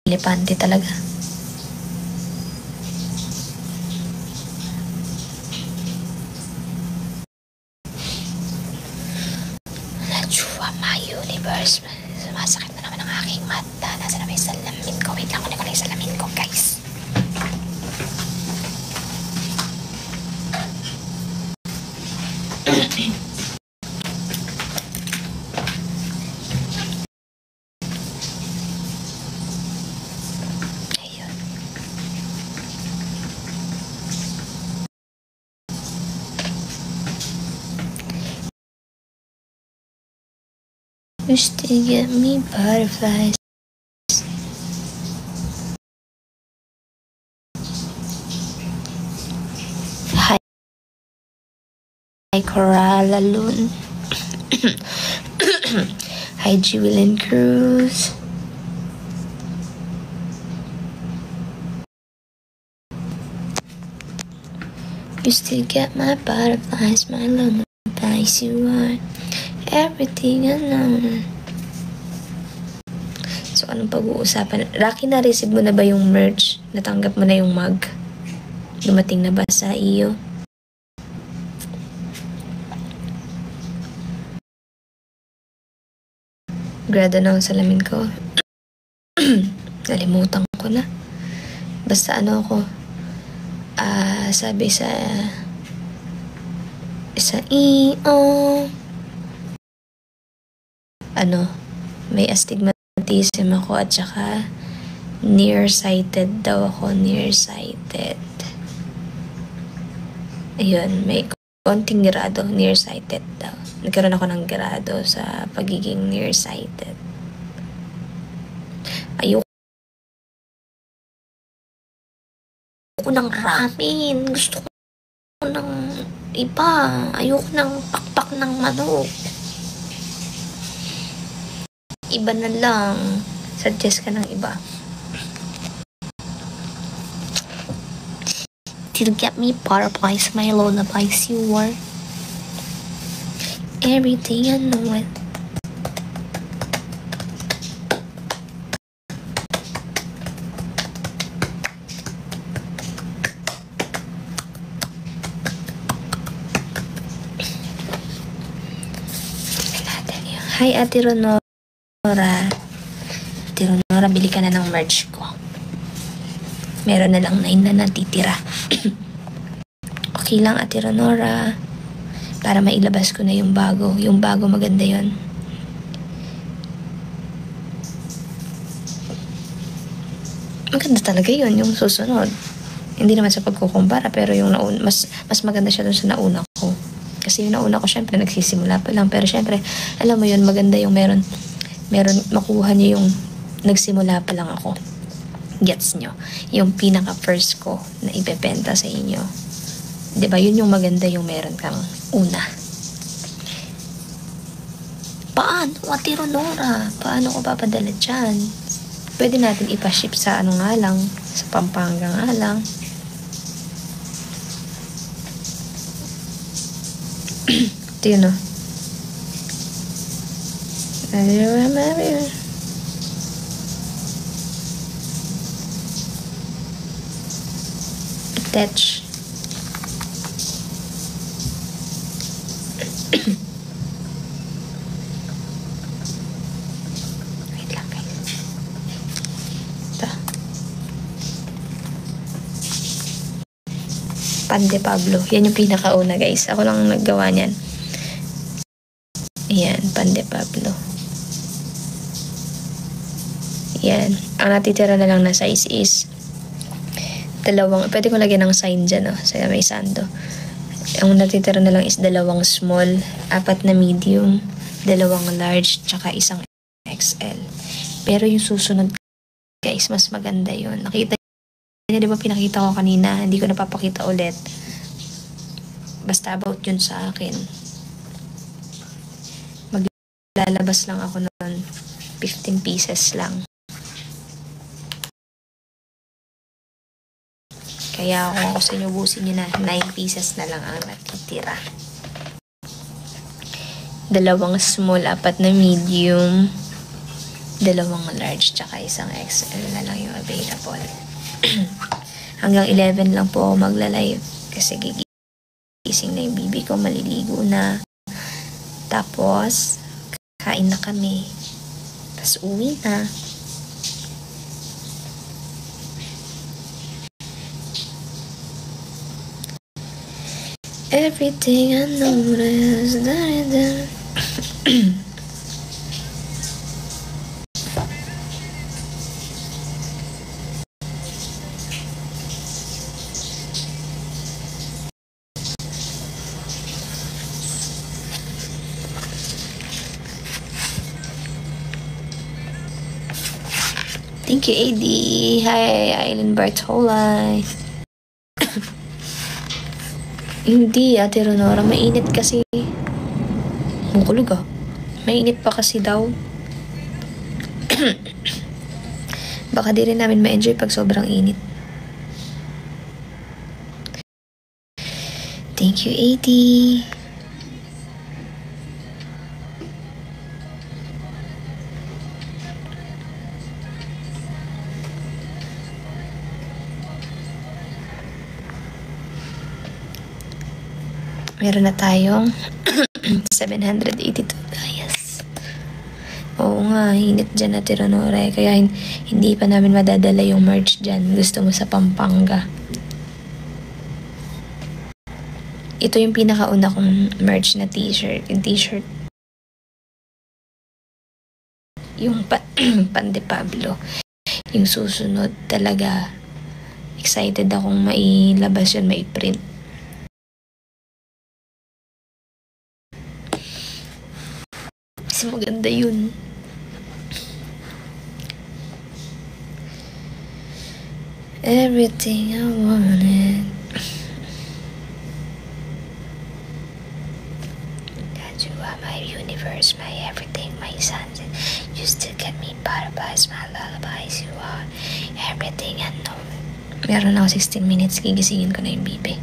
elepante talaga. Najua my universe. Sumasakit na naman ang aking mata. Nasa na may salamin ko. Wait lang, kunin ko na yung salamin ko, guys. Used to give me butterflies. Hi, Coralla Loon. Hi, Julian Cruz. Used to get my butterflies, my lullabies. You are everything I know. So, anong pag-uusapan? Rocky, na-receive mo na ba yung merch? Natanggap mo na yung mug? Dumating na ba sa iyo? Grado na ang salamin ko. Nalimutan ko na. Basta ano ako, sabi sa iyo, may astigmatism ako at saka nearsighted daw ako, nearsighted. Ayun, may konting grado, nearsighted daw. Nagkaroon ako ng grado sa pagiging nearsighted. Ayoko ng ramen. Gusto ko ng iba. Ayoko ng pakpak ng manok. Iba na lang. Suggest ka ng iba. Till get me butterflies, my lullabies, you were everything I know it. Hi, Ate Ronora. Ate Ronora, bili ka na ng merch ko. Meron na lang 9 na natitira. Okay lang, Ate Ronora. Para mailabas ko na yung bago. Yung bago maganda yon. Maganda talaga yon yung susunod. Hindi naman sa pagkukumpara, pero yung mas maganda siya dun sa nauna ko. Kasi yung nauna ko, syempre, nagsisimula pa lang. Pero syempre, alam mo yun, maganda yung meron makuha niyo yung nagsimula pa lang ako. Gets nyo? Yung pinaka-first ko na ibebenta sa inyo. Diba? Yun yung maganda yung meron kang una. Paano, Ate Ronora? Paano ko papadala dyan? Pwede natin ipaship sa ano nga lang, sa Pampanga nga lang. Ito yun, no? Attach. Wait lang, guys. Ito. Pan de Pablo. Yan yung pinakauna, guys. Ako lang naggawa niyan. Ayan, Pan de Pablo. Yan. Ang natitira na lang na size is pwede ko lagyan ng sign dyan, no? Sa may sando. Ang natitira na lang is 2 small, 4 na medium, 2 large, tsaka 1 XL. Pero yung susunod, guys, mas maganda yun. Nakita niyo, di ba pinakita ko kanina? Hindi ko napapakita ulit. Basta about yun sa akin. Maglalabas lang ako nun. 15 pieces lang. Kaya kung ako sa inyo, busin nyo na 9 pieces na lang ang natitira. 2 small, 4 na medium, Dalawang large tsaka isang XL na lang yung available. Hanggang 11 lang po ako magla-live kasi gigising na yung bibi ko, maliligo na. Tapos, kain na kami. Tapos uwi na. Everything I notice, Thank you, AD. Hi, Island Bartolay. Hindi, Ate Ronora. Mainit kasi. Mukulog ah. Mainit pa kasi daw. Baka di rin namin ma-enjoy pag sobrang init. Thank you, AD. Meron na tayong 782 dayas. Oo nga, init dyan na Tiranore. Kaya hindi pa namin madadala yung merch dyan. Gusto mo sa Pampanga. Ito yung pinakauna kong merch na t-shirt. Yung t-shirt. Yung Pan de Pablo. Yung susunod talaga. Excited akong mailabas yun, maiprint. Kasi maganda yun. Everything I wanted. God, you are my universe, my everything, my sunset. You still get me butterflies, my lullabies. You are everything I know. Meron ako 16 minutes, gigisingin ko na yung bibi.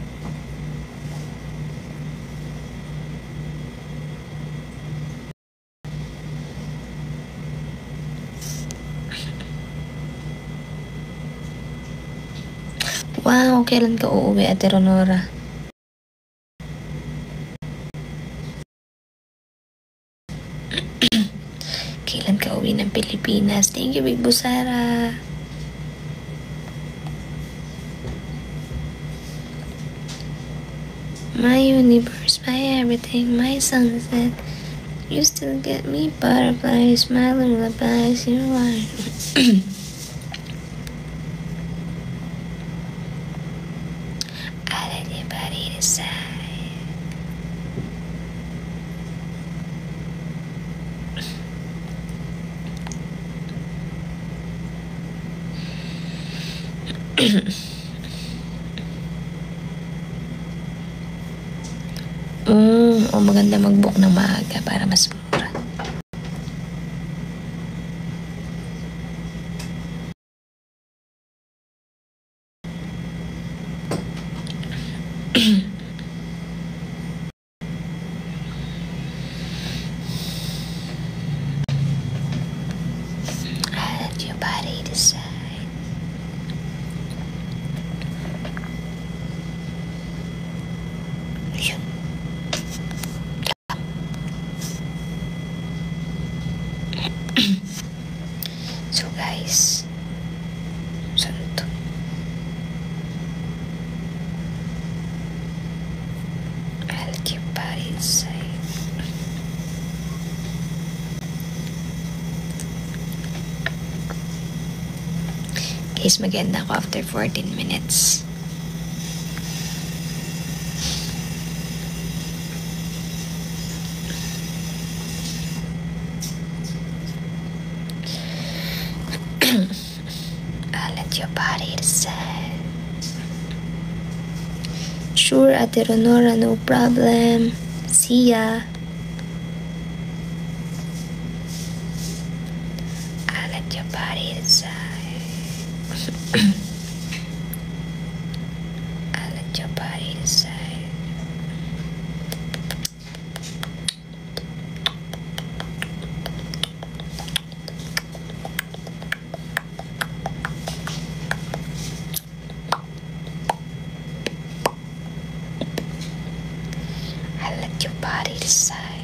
Wow, kailan ka uuwi, Ate Ronora? Kailan ka uwi ng Pilipinas? Thank you, Big Busara. My universe, my everything, my sunset. You still get me butterflies, my lullabies, you are. Maganda mag-book ng maaga para mas mura. I let your body decide. So guys, saan ito? I let your body decide. Guys, mag-end ako after 14 minutes. I'll let your body decide. Sure, Ate Ronora, no problem. See ya. I'll let your body decide. I'll let your body decide. Sigh.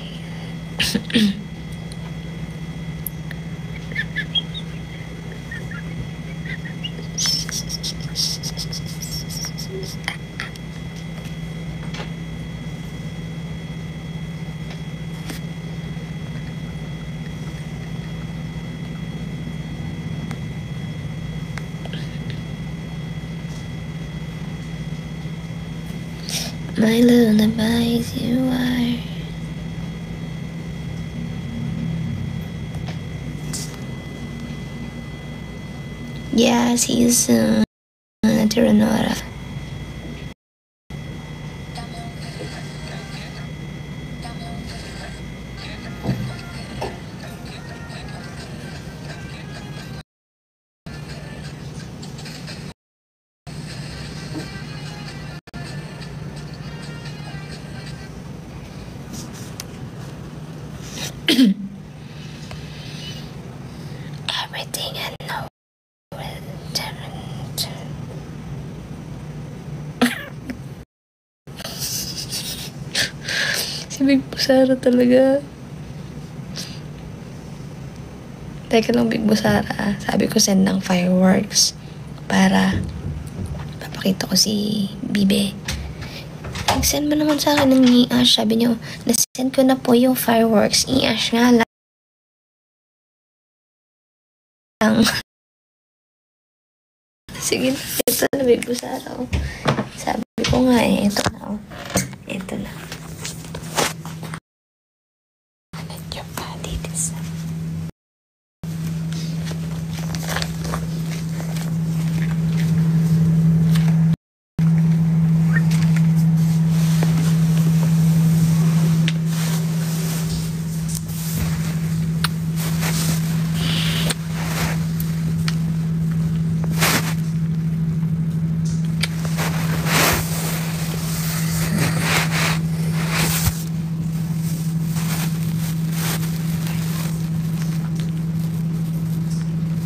My lullabies you are. Yeah, see you soon, Tiranora. Everything I know will turn to. Si Big Busara talaga. Teka lang, Big Busara. Sabi ko send ng fireworks para papakita ko si Bibe. Nag-send mo naman sa akin ng i-ash. Sabi niyo, nasend ko na po yung fireworks. I-ash nga lang. Sige na, ito na, Big Busara. Oh. Sabi ko nga ito na. Oh. Ito na. Let your body decide.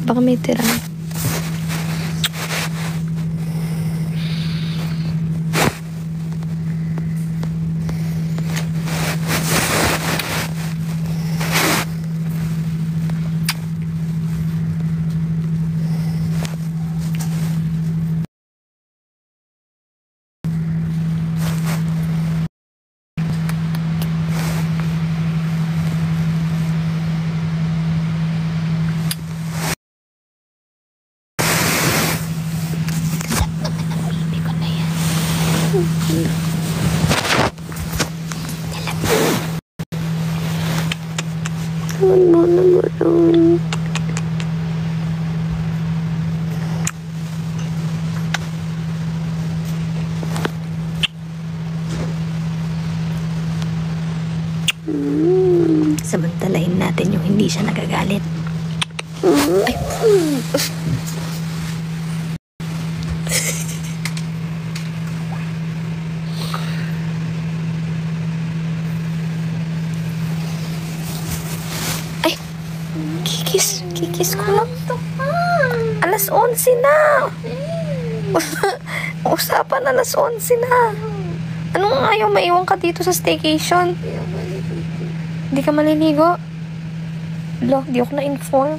Baka may tira. Ano naman? Samantalahin natin yung hindi siya nagagalit. Ay, kikis ko lang. Alas 11 na. Usapan, alas 11 na. Anong ayaw maiwan ka dito sa staycation? Hindi ka maliligo? Lo, di ako na-inform.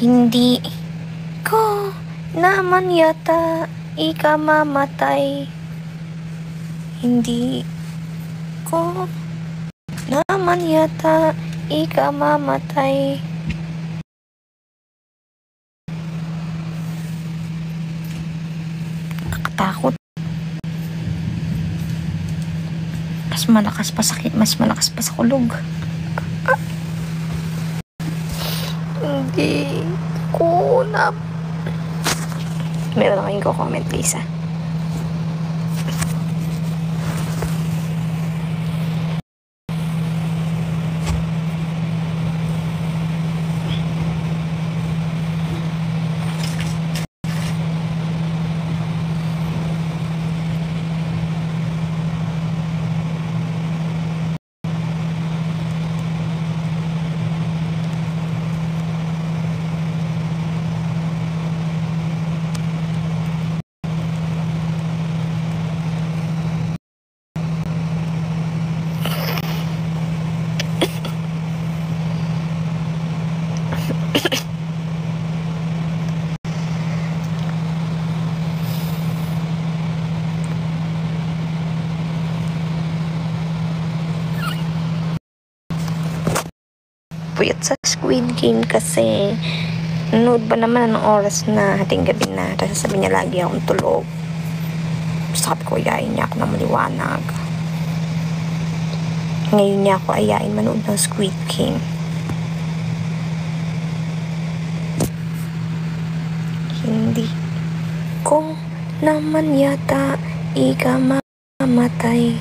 Hindi ko naman yata ikamamatay. Hindi ko naman yata ikamamatay. Nakatakot. Mas malakas pa sakit, mas malakas pa sa kulog. Hindi ko na... Meron akong comment, Lisa. Puyat sa Squid Game kasi nanood ba naman ng oras na hating gabi na, tapos sabi niya lagi akong tulog. Sabi ko ayain niya ako na maliwanag, ngayon niya ako ayain manood ng Squid Game. Hindi ko naman yata ikamamatay.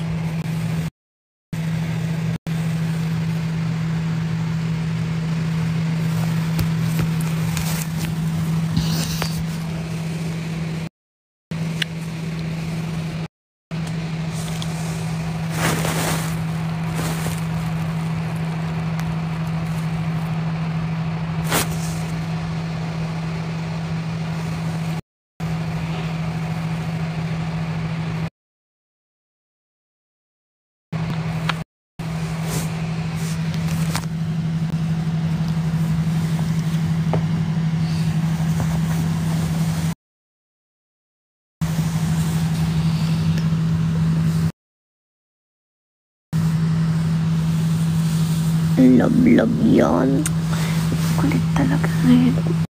Love yan. Kulit talaga ngayon.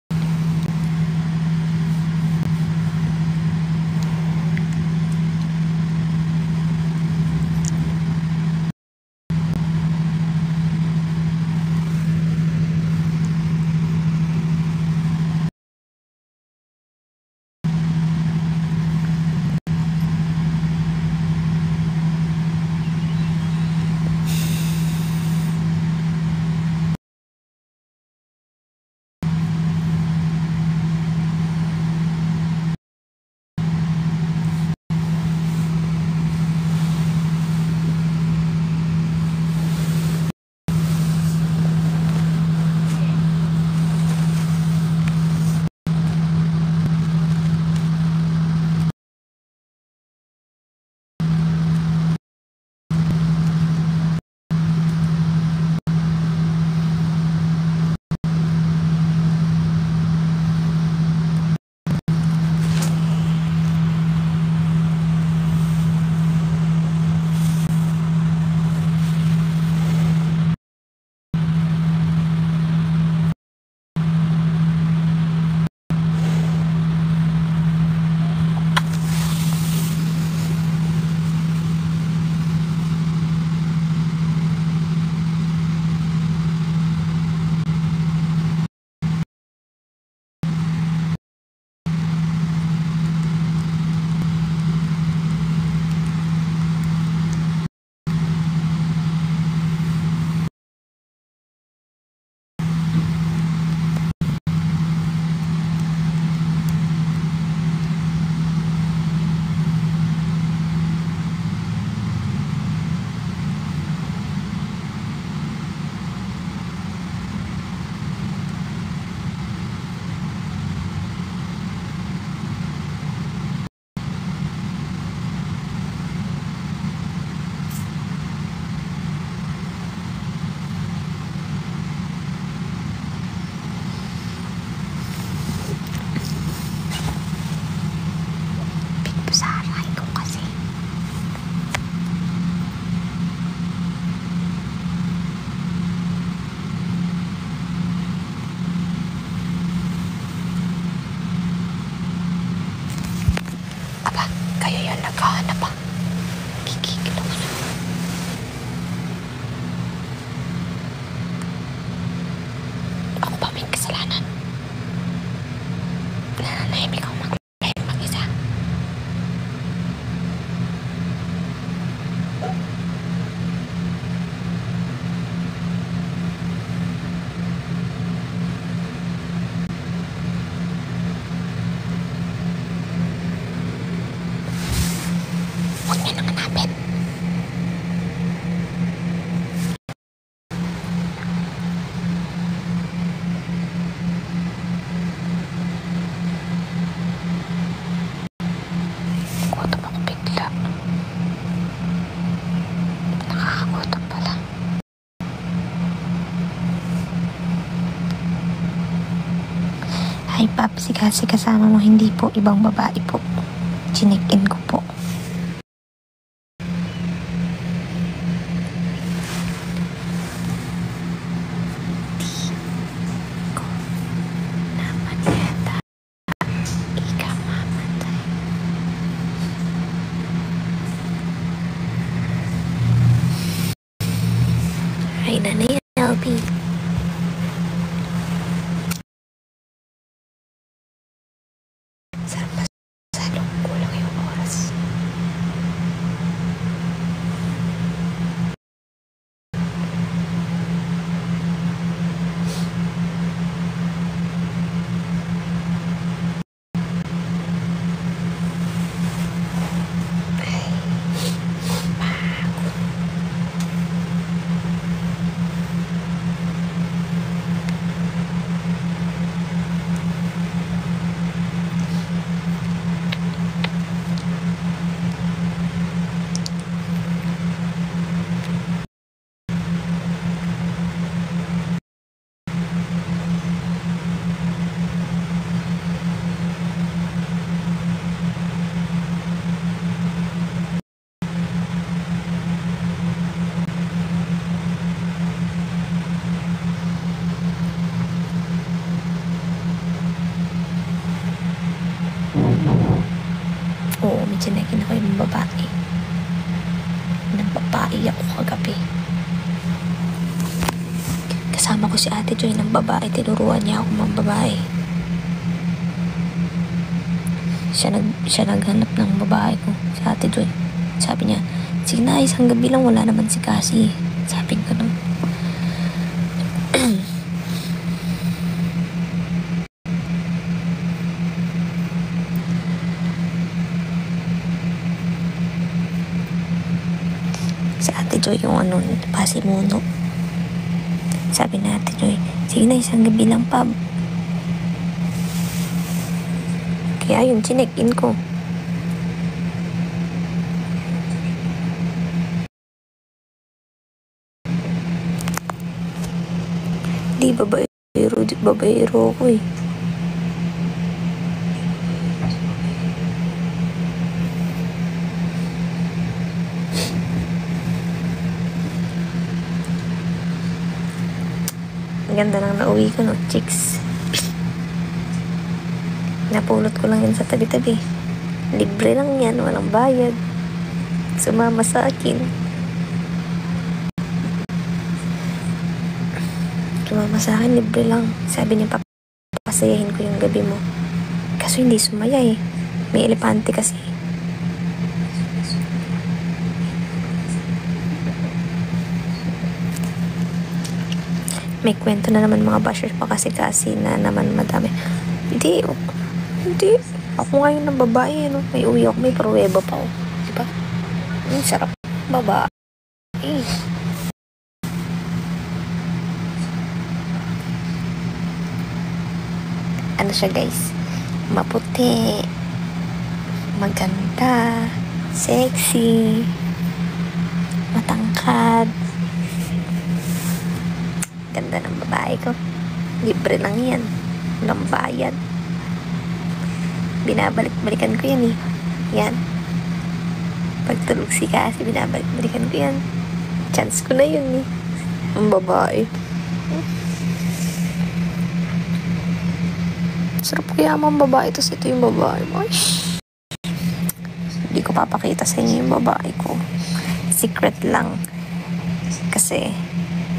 Naghahanap pa. Kikikilaw. Ako ba may kasalanan? Nananahimik ako mag-isa. Hi, Paps. Kasi kasama mo, hindi po ibang babae po. Chinek-in ko po. Ay, nanay, LP. Sarap pa sa loob. Kulang yung oras. Oo, may chinekin ako yung babae. Nagbabae ako kagabi. Kasama ko si Ate Joy ng babae. Tinuruan niya ako mga babae. Siya naghanap ng babae ko, si Ate Joy. Sabi niya, sige na, isang gabi lang, wala naman si Cassie. Sabi ko no. Si Ate Joy yung pasimuno. Sabi na Ate Joy, sige na, isang gabi lang, Pab. Kaya yung chinek-in ko. Di babaero ko eh. Ang ganda ng nauwi ko, no? Chicks. Napulot ko lang yan sa tabi-tabi. Libre lang yan, walang bayad. Sumama sa akin. Sumama sa akin, libre lang. Sabi niya, papasayahin ko yung gabi mo. Kaso hindi sumaya eh. May elepante kasi. May kwento na naman mga bashers pa kasi na naman madami. Hindi. Ako ngayon ng babae, ano? May uwi ako, may pruweba pa ako. Diba? Sarap. Babae. Ano siya, guys? Maputi. Maganda. Sexy. Matangkad. Ganda ng babae ko. Libre lang yan. Walang bayad. Binabalik-balikan ko yan eh. Yan. Pagtulog si Cassie, binabalik-balikan ko yan. Chance ko na yun eh. Ang babae. Sarap kaya mga babae. Tapos ito yung babae mo. Hindi ko papakita sa inyo yung babae ko. Secret lang. Kasi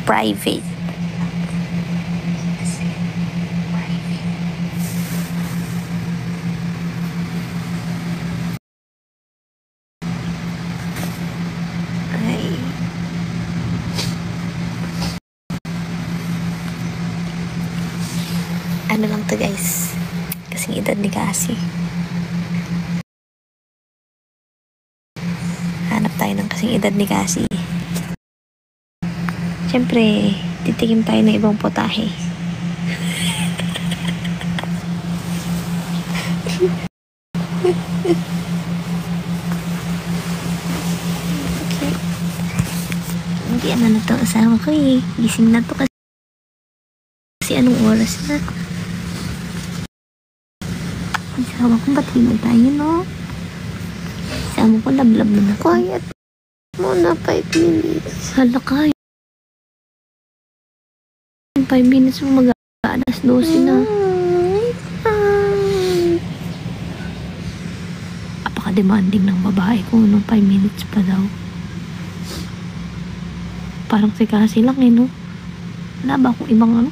private. Ano lang to, guys, kasing edad ni Cassie. Hanap tayo ng kasing edad ni Cassie. Siyempre, titikim tayo ng ibang potahe. Okay. Hindi na to asawa ko eh. Gising na to kasi anong oras na. Sawa ko, ba't hindi tayo, no? Sawa ko, lablab na ako. Quiet muna, 5 minutes. Hala ka, yung 5 minutes mo mag-aalas 12 na. Apaka-demanding ng babae ko nung 5 minutes pa daw. Parang si Cassie lang eh, no? Wala ba akong ibang ano?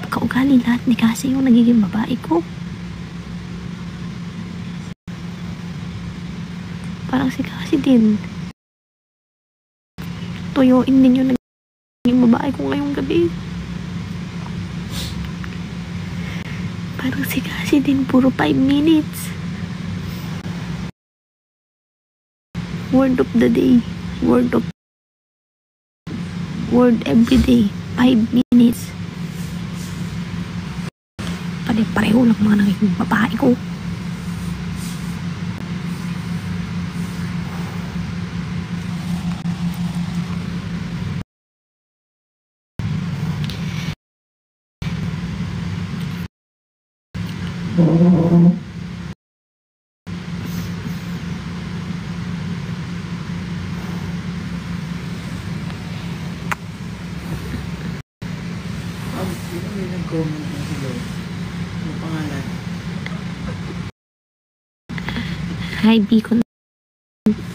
Kaugali lahat ni Cassie yung nagiging babae ko. Parang si Cassie din. Tuyuin din yung naging babae ko ngayong gabi. Parang si Cassie din, puro 5 minutes. Word of the day. Word every day. 5 minutes. Pare-pareho lang mga naging babae ko. Sino may nag-comment na sila? Ano pangalan? Hi, Bicon.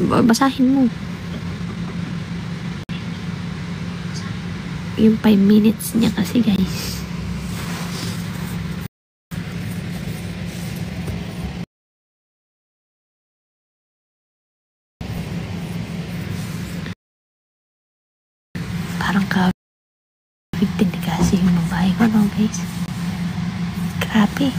Basahin mo. Yung 5 minutes niya kasi, guys. Parang ka-victim ni kasi yung babae ko, no, guys? Grabe.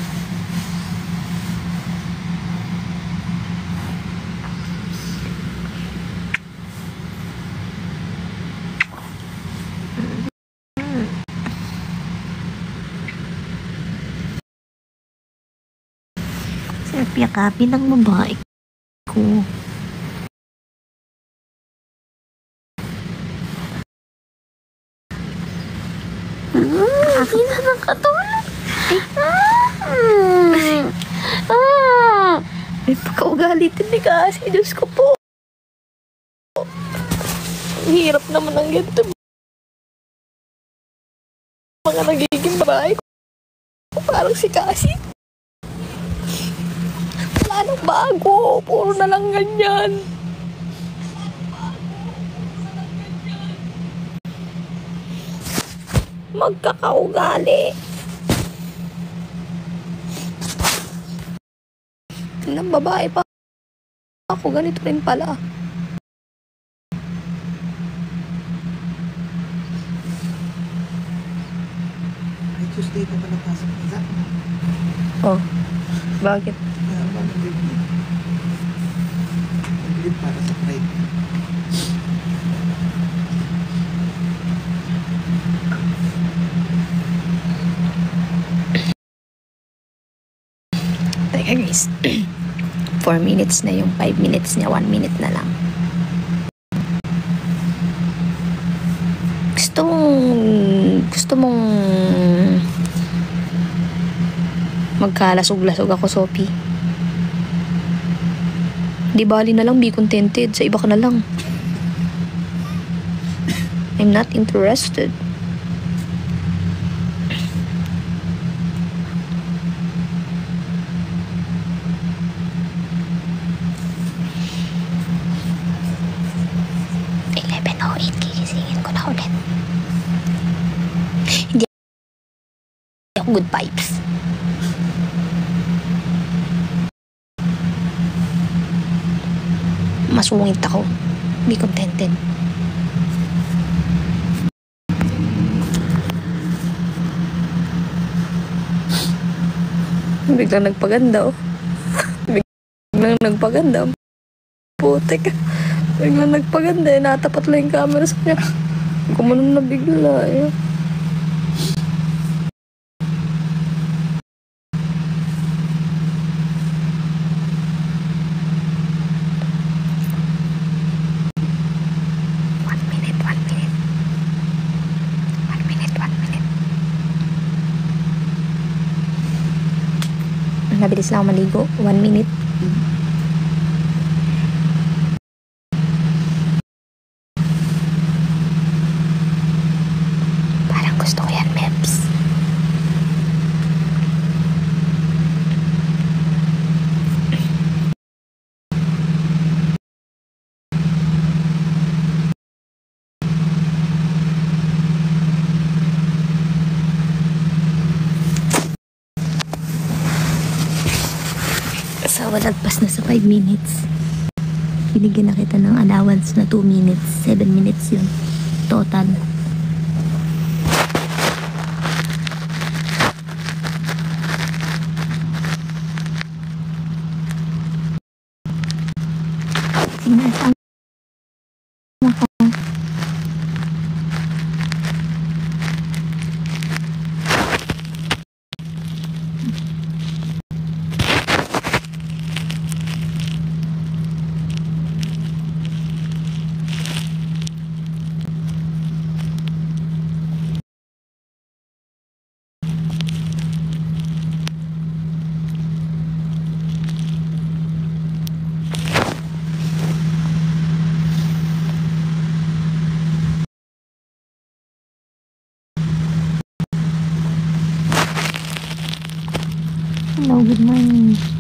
Piyakapin ng babae ko. Akin na ng katulad. May pagkaugalitin ni kasi. Diyos ko po. Ang hirap naman ng ganito. Mga nagiging babae ko. Parang si Cassie. Wala nang bago. Puro na lang ganyan. Magkakaugali. Ng babae pa ako. Ganito rin pala. Ay, Tuesday ka pala pasok na Zach. Oh. Bakit? Kaya ba nag-leave? Nag-leave para sa Friday. Teka guys. 4 minutes na yung 5 minutes niya. 1 minute na lang. Gusto mong magkalasog-lasog ako, Sophie. Di bali na lang, be contented. Sa iba ka na lang. I'm not interested. Gigisingin ko na ulit. Hindi ako good vibes. Masungit ako. Be contented. Biglang nagpaganda, oh. Biglang nagpaganda. Putik. Biglang nagpaganda, eh. Natapat lang yung camera sa kanya. Kumanon na bigla, eh. nabilis lang ako maligo. 1 minute. Parang gusto ko yan, Meps. So, walagpas na sa 5 minutes. Binigyan na kita ng allowance na 2 minutes. 7 minutes yun. Total. Sinasama ko. Hello, good morning.